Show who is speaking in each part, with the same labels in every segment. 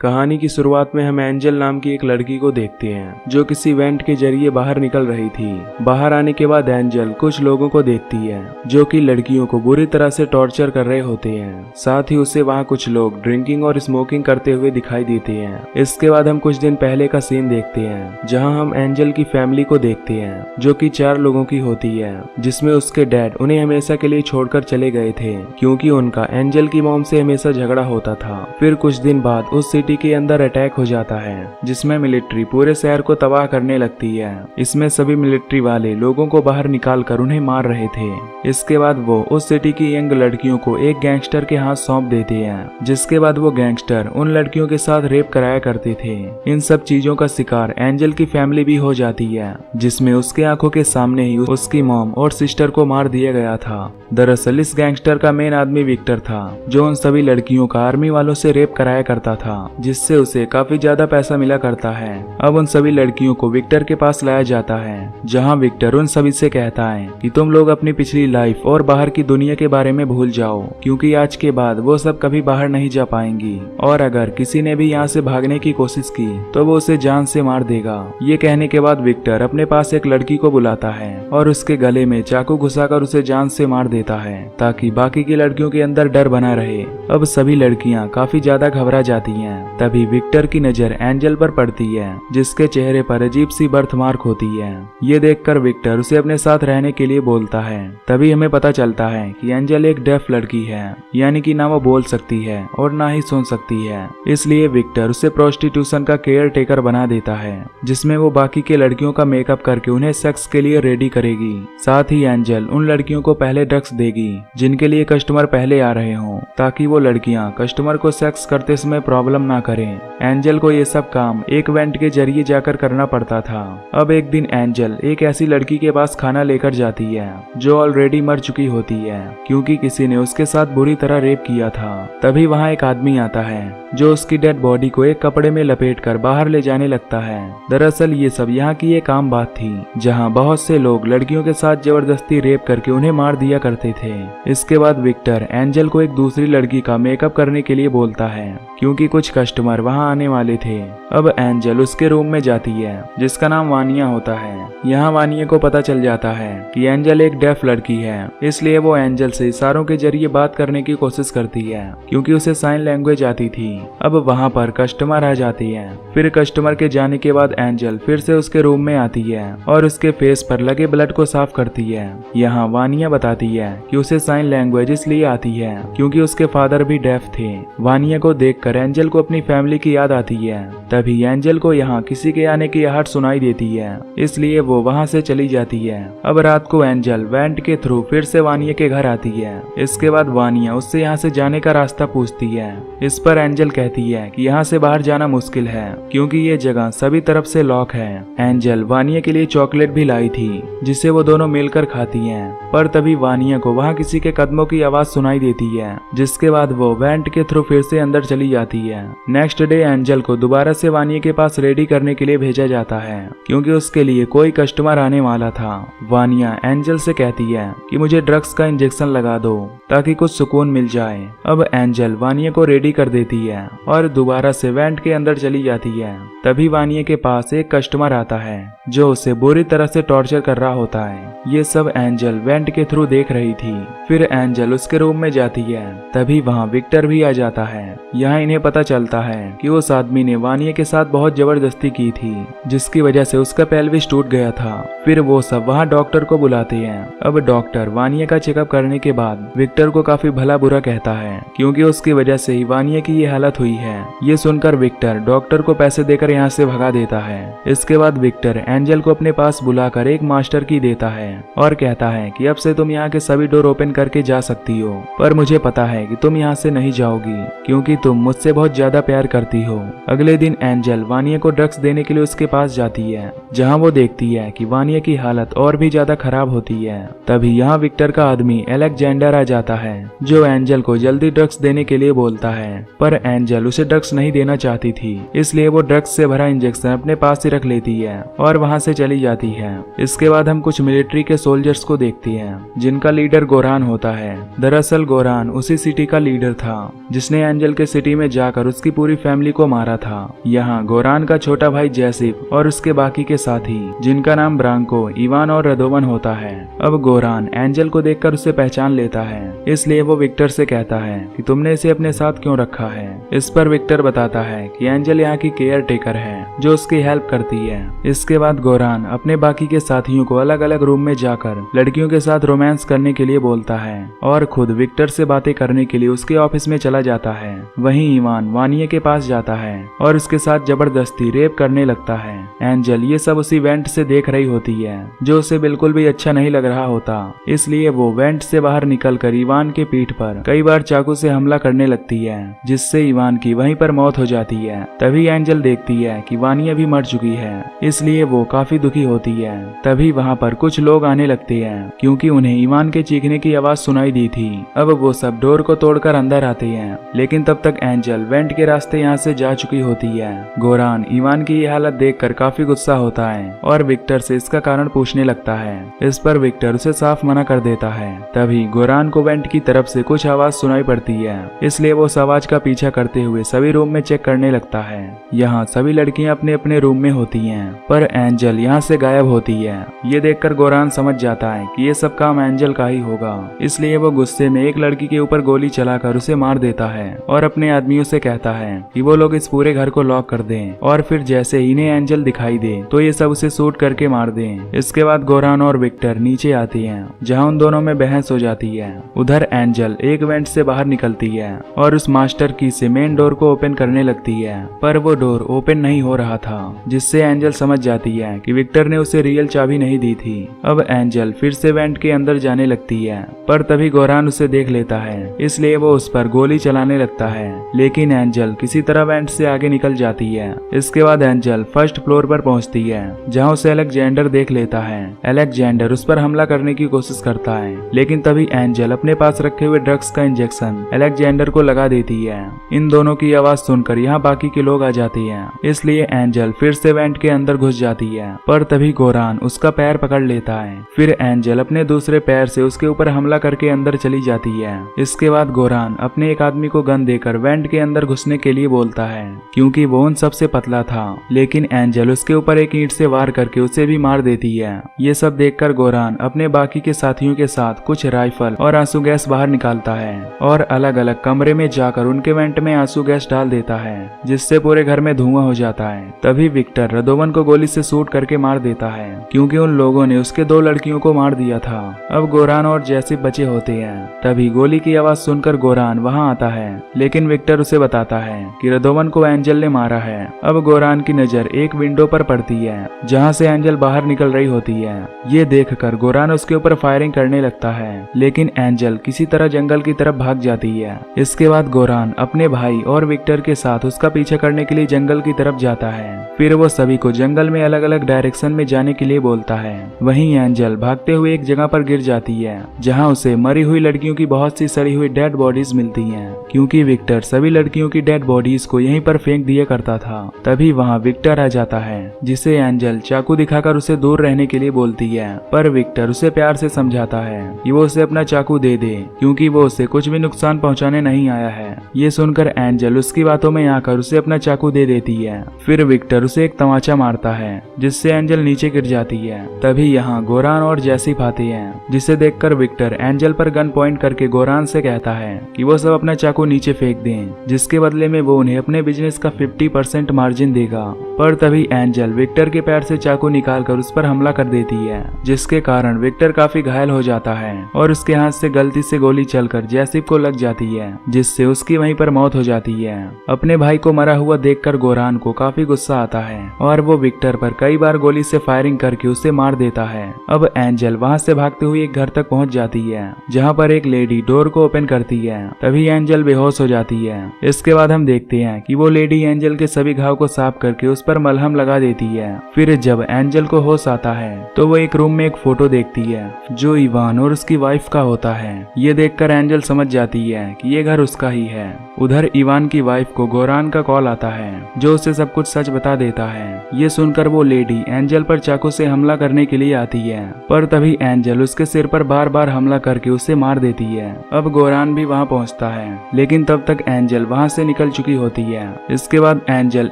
Speaker 1: कहानी की शुरुआत में हम एंजल नाम की एक लड़की को देखते हैं जो किसी इवेंट के जरिए बाहर निकल रही थी। बाहर आने के बाद एंजल कुछ लोगों को देखती है जो कि लड़कियों को बुरी तरह से टॉर्चर कर रहे होते हैं। साथ ही उसे वहां कुछ लोग ड्रिंकिंग और स्मोकिंग करते हुए दिखाई देते हैं। इसके बाद हम कुछ दिन पहले का सीन देखते हैं जहाँ हम एंजल की फैमिली को देखते हैं जो कि 4 लोगों की होती है, जिसमें उसके डैड उन्हें हमेशा के लिए छोड़कर चले गए थे क्योंकि उनका एंजल की मॉम से हमेशा झगड़ा होता था। फिर कुछ दिन बाद उस सिटी के अंदर अटैक हो जाता है जिसमें मिलिट्री पूरे शहर को तबाह करने लगती है। इसमें सभी मिलिट्री वाले लोगों को बाहर निकाल कर उन्हें मार रहे थे। इसके बाद वो उस सिटी की यंग लड़कियों को एक गैंगस्टर के हाथ सौंप देते हैं, जिसके बाद वो गैंगस्टर उन लड़कियों के साथ रेप कराया करते थे। इन सब चीजों का शिकार एंजल की फैमिली भी हो जाती है, जिसमें उसके आंखों के सामने ही उसकी मॉम और सिस्टर को मार दिया गया था। दरअसल इस गैंगस्टर का मेन आदमी विक्टर था जो उन सभी लड़कियों का आर्मी वालों से रेप कराया करता था, जिससे उसे काफी ज्यादा पैसा मिला करता है। अब उन सभी लड़कियों को विक्टर के पास लाया जाता है जहां विक्टर उन सभी से कहता है कि तुम लोग अपनी पिछली लाइफ और बाहर की दुनिया के बारे में भूल जाओ क्योंकि आज के बाद वो सब कभी बाहर नहीं जा पाएंगी और अगर किसी ने भी यहाँ से भागने की कोशिश की तो वो उसे जान से मार देगा। ये कहने के बाद विक्टर अपने पास एक लड़की को बुलाता है और उसके गले में चाकू घुसाकर उसे जान से मार देता है ताकि बाकी की लड़कियों के अंदर डर बना रहे। अब सभी लड़कियां काफी ज्यादा घबरा जाती हैं। तभी विक्टर की नजर एंजल पर पड़ती है जिसके चेहरे पर अजीब सी बर्थमार्क होती है। ये देखकर विक्टर उसे अपने साथ रहने के लिए बोलता है। तभी हमें पता चलता है कि एंजल एक डेफ लड़की है, यानी कि ना वो बोल सकती है और ना ही सुन सकती है। इसलिए विक्टर उसे प्रोस्टिट्यूशन का केयर टेकर बना देता है जिसमें वो बाकी के लड़कियों का मेकअप करके उन्हें सेक्स के लिए रेडी करेगी। साथ ही एंजल उन लड़कियों को पहले ड्रग्स देगी जिनके लिए कस्टमर पहले आ रहे हों ताकि वो लड़कियां कस्टमर को सेक्स करते समय प्रॉब्लम ना करें। एंजल को ये सब काम एक इवेंट के जरिए जाकर करना पड़ता था। अब एक दिन एंजल एक ऐसी लड़की के पास खाना लेकर जाती है जो ऑलरेडी मर चुकी होती है क्योंकि किसी ने उसके साथ बुरी तरह रेप किया था। तभी वहाँ एक आदमी आता है जो उसकी डेड बॉडी को एक कपड़े में लपेटकर बाहर ले जाने लगता है। दरअसल ये सब यहाँ की एक आम बात थी जहाँ बहुत से लोग लड़कियों के साथ जबरदस्ती रेप करके उन्हें मार दिया करते थे। इसके बाद विक्टर एंजल को एक दूसरी लड़की का मेकअप करने के लिए बोलता है क्योंकि कुछ कस्टमर वहां आने वाले थे। अब एंजल उसके रूम में जाती है जिसका नाम वानिया होता है। यहाँ वानिया को पता चल जाता है कि एंजल एक डेफ लड़की है, इसलिए वो एंजल से इशारों के जरिए बात करने की कोशिश करती है क्योंकि उसे साइन लैंग्वेज आती थी। अब वहाँ पर कस्टमर आ जाती है। फिर कस्टमर के जाने के बाद एंजल फिर से उसके रूम में आती है और उसके फेस पर लगे ब्लड को साफ करती है। यहाँ वानिया बताती है कि उसे साइन लैंग्वेज इसलिए आती है क्योंकि उसके फादर भी डेफ थे। वानिया को देखकर एंजल को अपनी फैमिली की याद आती है। तभी एंजल को यहाँ किसी के आने की आहट सुनाई देती है, इसलिए वो वहाँ से चली जाती है। अब रात को एंजल वेंट के थ्रू फिर से वानिया के घर आती है। इसके बाद वानिया उससे यहाँ से जाने का रास्ता पूछती है। इस पर एंजल कहती है कि यहाँ से बाहर जाना मुश्किल है क्योंकि ये जगह सभी तरफ से लॉक है। एंजल वानिया के लिए चॉकलेट भी लाई थी जिसे वो दोनों मिलकर खाती हैं। पर तभी वानिया को वहाँ किसी के कदमों की आवाज सुनाई देती है, जिसके बाद वो वेंट के थ्रू फिर से अंदर चली जाती है। नेक्स्ट डे एंजल को दोबारा से वानिया के पास रेडी करने के लिए भेजा जाता है क्योंकि उसके लिए कोई कस्टमर आने वाला था। वानिया एंजल से कहती है कि मुझे ड्रग्स का इंजेक्शन लगा दो ताकि कुछ सुकून मिल जाए। अब एंजल वानिया को रेडी कर देती है और दोबारा से वेंट के अंदर चली जाती है। तभी वानिया के पास एक कस्टमर आता है जो उसे बुरी तरह से टॉर्चर कर रहा होता है। ये सब एंजल वेंट के थ्रू देख रही थी। फिर एंजल उसके रूम में जाती है। तभी वहाँ विक्टर भी आ जाता है। यहाँ इन्हें पता चलता है कि उस आदमी ने वानिया के साथ बहुत जबरदस्ती की थी जिसकी वजह से उसका पेल्विस टूट गया था। फिर वो सब वहाँ डॉक्टर को बुलाते हैं। अब डॉक्टर वानिया का चेकअप करने के बाद विक्टर को काफी भला बुरा कहता है क्योंकि उसकी वजह से ही वानिया की ये हालत हुई है। ये सुनकर विक्टर डॉक्टर को पैसे देकर यहाँ से भगा देता है। इसके बाद विक्टर एंजल को अपने पास बुलाकर एक मास्टर की देता है और कहता है कि अब से तुम यहाँ के सभी डोर ओपन करके जा सकती हो, पर मुझे पता है कि तुम यहाँ से नहीं जाओगी क्योंकि तुम मुझसे बहुत ज्यादा प्यार करती हो। अगले दिन एंजल वानिया को ड्रग्स देने के लिए उसके पास जाती है जहाँ वो देखती है कि वानिया की हालत और भी ज्यादा खराब होती है। तभी यहाँ विक्टर का आदमी अलेक्जेंडर आ जाता है जो एंजल को जल्दी ड्रग्स देने के लिए बोलता है, पर एंजल उसे ड्रग्स नहीं देना चाहती थी, इसलिए वो ड्रग्स से भरा इंजेक्शन अपने पास ही रख लेती है और वहाँ से चली जाती है। इसके बाद हम कुछ मिलिट्री के सोल्जर्स को देखते हैं जिनका लीडर गोरान होता है। दरअसल गोरान उसी सिटी का लीडर था जिसने एंजल के सिटी में जाकर उसकी पूरी फैमिली फैमिली को मारा था। यहाँ गोरान का छोटा भाई जैसिप और उसके बाकी के साथी, जिनका नाम ब्रांको, इवान और रदोवन होता है। अब गोरान एंजल को देखकर उसे पहचान लेता है, इसलिए वो विक्टर से कहता है कि तुमने इसे अपने साथ क्यों रखा है। इस पर विक्टर बताता है कि एंजल यहाँ की केयर टेकर है जो उसकी हेल्प करती है। इसके बाद गोरान अपने बाकी के साथियों को अलग अलग रूम में जाकर लड़कियों के साथ रोमांस करने के लिए बोलता है और खुद विक्टर से बातें करने के लिए उसके ऑफिस में चला जाता है। वहीं इवान वानिया के पास जाता है और उसके साथ जबरदस्ती रेप करने लगता है। एंजल ये सब उसी वेंट से देख रही होती है जो उसे बिल्कुल भी अच्छा नहीं लग रहा होता, इसलिए वो वेंट से बाहर निकलकर इवान के पीठ पर कई बार चाकू से हमला करने लगती है, जिससे इवान की वहीं पर मौत हो जाती है। तभी एंजल देखती है कि वानिया भी मर चुकी है, इसलिए वो काफी दुखी होती है। तभी वहाँ पर कुछ लोग आने लगते हैं क्योंकि उन्हें इवान के चीखने की आवाज सुनाई दी थी। अब वो सब डोर को तोड़कर अंदर आते हैं, लेकिन तब तक एंजल वेंट के रास्ते यहाँ से जा चुकी होती है। गोरान इवान की ये हालत देखकर काफी गुस्सा होता है और विक्टर से इसका कारण पूछने लगता है। इस पर विक्टर उसे साफ मना कर देता है। तभी गोरान को वेंट की तरफ से कुछ आवाज सुनाई पड़ती है, इसलिए वो उस आवाज का पीछा करते हुए सभी रूम में चेक करने लगता है। यहाँ सभी लड़कियां अपने अपने रूम में होती हैं, पर एंजल यहाँ से गायब होती है। ये देखकर गोरान समझ जाता है कि ये सब काम एंजल का ही होगा, इसलिए वो गुस्से में एक लड़की के ऊपर गोली चलाकर उसे मार देता है और अपने आदमियों से कहता है कि वो लोग इस पूरे घर को लॉक कर दें और फिर जैसे ही इन्हें एंजल दिखाई दे तो ये सब उसे शूट करके मार दें। इसके बाद गोरान और विक्टर नीचे आते हैं, जहाँ उन दोनों में बहस हो जाती है। उधर एंजल एक वेंट से बाहर निकलती है और उस मास्टर की से मेन डोर को ओपन करने लगती है, पर वो डोर ओपन नहीं हो रहा था, जिससे एंजल समझ जाती है कि विक्टर ने उसे रियल चाबी नहीं दी थी। अब एंजल फिर से वेंट के अंदर जाने लगती है, पर तभी गोरान उसे देख लेता है, इसलिए वो उस पर गोली चलाने लगता है, लेकिन एंजल किसी तरह वेंट से आगे निकल जाती है। इसके बाद एंजल फर्स्ट फ्लोर पर पहुंचती है, जहां उसे अलेक्जेंडर देख लेता है। अलेक्जेंडर उस पर हमला करने की कोशिश करता है, लेकिन तभी एंजल अपने पास रखे हुए ड्रग्स का इंजेक्शन अलेक्जेंडर को लगा देती है। इन दोनों की आवाज सुनकर यहाँ बाकी के लोग आ जाते हैं, इसलिए एंजल फिर से वेंट के अंदर घुस जाती है, पर तभी गोरान उसका पैर पकड़ लेता है। फिर एंजल अपने दूसरे पैर से उसके ऊपर हमला करके अंदर चली जाती है। इसके बाद गोरान अपने एक आदमी को गन देकर वेंट के अंदर घुसने के लिए बोलता है, क्योंकि वो उन सबसे पतला था, लेकिन एंजल उसके ऊपर एक ईंट से वार करके उसे भी मार देती है। ये सब देखकर गोरान अपने बाकी के साथियों के साथ कुछ राइफल और आंसू गैस बाहर निकालता है और अलग अलग कमरे में जाकर उनके वेंट में आंसू गैस डाल देता है, जिससे पूरे घर में धुआं हो जाता है। तभी विक्टर रदोवन को गोली से शूट करके मार देता है, क्योंकि उन लोगों ने उसके 2 लड़कियों को मार दिया था। अब गोरान और जैसे बचे होते हैं। तभी गोली की आवाज सुनकर गोरान वहां आता है, लेकिन विक्टर उसे बताता है कि रदोवन को एंजल ने मारा है। अब गोरान की नजर एक विंडो पर पड़ती है, जहां से एंजल बाहर निकल रही होती है। ये देखकर गोरान उसके ऊपर फायरिंग करने लगता है, लेकिन एंजल किसी तरह जंगल की तरफ भाग जाती है। इसके बाद गोरान अपने भाई और विक्टर के साथ उसका पीछा करने के लिए जंगल की तरफ जाता है। फिर वो सभी को जंगल में अलग अलग डायरेक्शन में जाने के लिए बोलता है। वहीं एंजल भागते हुए एक जगह पर गिर जाती है, जहां उसे मरी हुई लड़कियों की बहुत सी सड़ी हुई डेड बॉडीज मिलती हैं, क्योंकि विक्टर सभी लड़कियों की डेड बॉडीज को यहीं पर फेंक दिया करता था। तभी वहां विक्टर आ जाता है, जिसे एंजल चाकू दिखाकर उसे दूर रहने के लिए बोलती है, पर विक्टर उसे प्यार से समझाता है कि वो उसे अपना चाकू दे दे, क्योंकि वो उसे कुछ भी नुकसान पहुंचाने नहीं आया है। ये सुनकर एंजल उसकी बातों में आकर उसे अपना चाकू दे देती है। फिर विक्टर उसे एक तमाचा मारता है, जिससे एंजल नीचे गिर जाती है। तभी यहाँ गोरान और जैसिप आते हैं, जिसे देखकर विक्टर एंजल पर गन पॉइंट करके गोरान से कहता है कि वो सब अपना चाकू नीचे फेंक दें, जिसके बदले में वो उन्हें अपने बिजनेस का 50% मार्जिन देगा। पर तभी एंजल विक्टर के पैर से चाकू निकालकर उस पर हमला कर देती है, जिसके कारण विक्टर काफी घायल हो जाता है और उसके हाथ से गलती से गोली चलकर जैसिप को लग जाती है, जिससे उसकी वहीं पर मौत हो जाती है। अपने भाई को मरा हुआ देखकर गोरान को काफी गुस्सा आता है और वो विक्टर पर कई बार गोली से फायरिंग करके उसे मार देता है। अब एंजल वहां से भागते हुए एक घर तक पहुंच जाती है, जहां पर एक लेडी डोर को ओपन करती है। तभी एंजल बेहोश हो जाती है। इसके बाद हम देखते हैं कि वो लेडी एंजल के सभी घाव को साफ करके उस पर मलहम लगा देती है। फिर जब एंजल को होश आता है तो वो एक रूम में एक फोटो देखती है, जो इवान और उसकी वाइफ का होता है। ये देखकर एंजल समझ जाती है कि ये घर उसका ही है। उधर इवान की वाइफ को गोरान का कॉल आता है, जो उसे सब कुछ सच बता देता है। ये सुनकर वो लेडी एंजल पर चाकू से हमला करने के लिए आती है, पर तभी एंजल उसके सिर पर बार बार हमला करके उसे मार देती है। अब गोरान भी वहां पहुंचता है, लेकिन तब तक एंजल वहां से निकल चुकी होती होती है। इसके बाद एंजल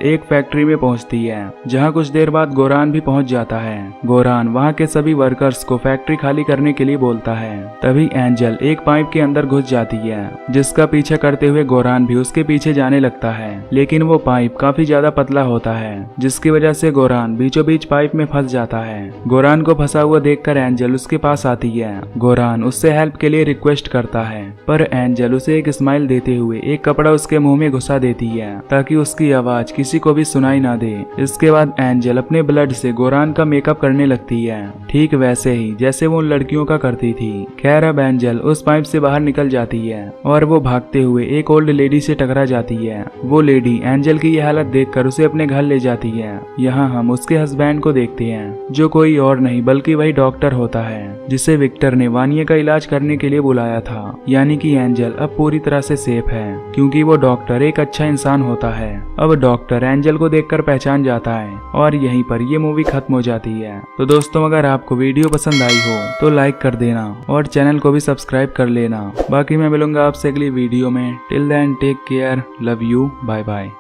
Speaker 1: एक फैक्ट्री में पहुंचती है जहां कुछ देर बाद गोरान भी पहुंच जाता है। गोरान वहां के सभी वर्कर्स को फैक्ट्री खाली करने के लिए बोलता है। तभी एंजल एक पाइप के अंदर घुस जाती है जिसका पीछा करते हुए गोरान भी उसके पीछे जाने लगता है, लेकिन वो पाइप काफी ज्यादा पतला होता है जिसकी वजह से गोरान बीचों बीच पाइप में फंस जाता है। गोरान को फंसा हुआ देखकर एंजल उसके पास आती है। गोरान उससे हेल्प के लिए रिक्वेस्ट करता है पर एंजल उसे एक स्माइल देते हुए एक कपड़ा उसके मुंह में घुसा देती है ताकि उसकी आवाज किसी को भी सुनाई ना दे। इसके बाद एंजल अपने ब्लड से गोरान का मेकअप करने लगती है, ठीक वैसे ही जैसे वो लड़कियों का करती थी। खैर अब एंजल उस पाइप से बाहर निकल जाती है और वो भागते हुए एक ओल्ड लेडी से टकरा जाती है। वो लेडी एंजल की ये हालत देखकर उसे अपने घर ले जाती है। यहाँ हम उसके हस्बैंड को देखते हैं जो कोई और नहीं बल्कि वही डॉक्टर होता है जिसे विक्टर ने वानिया का इलाज करने के लिए बुलाया था। यानी कि एंजल अब पूरी तरह से सेफ है क्योंकि वो डॉक्टर एक अच्छा इंसान होता है। अब डॉक्टर एंजल को देखकर पहचान जाता है और यहीं पर ये मूवी खत्म हो जाती है। तो दोस्तों अगर आपको वीडियो पसंद आई हो तो लाइक कर देना और चैनल को भी सब्सक्राइब कर लेना। बाकी मैं मिलूंगा आपसे अगली वीडियो में। Till then take care, love you, bye bye.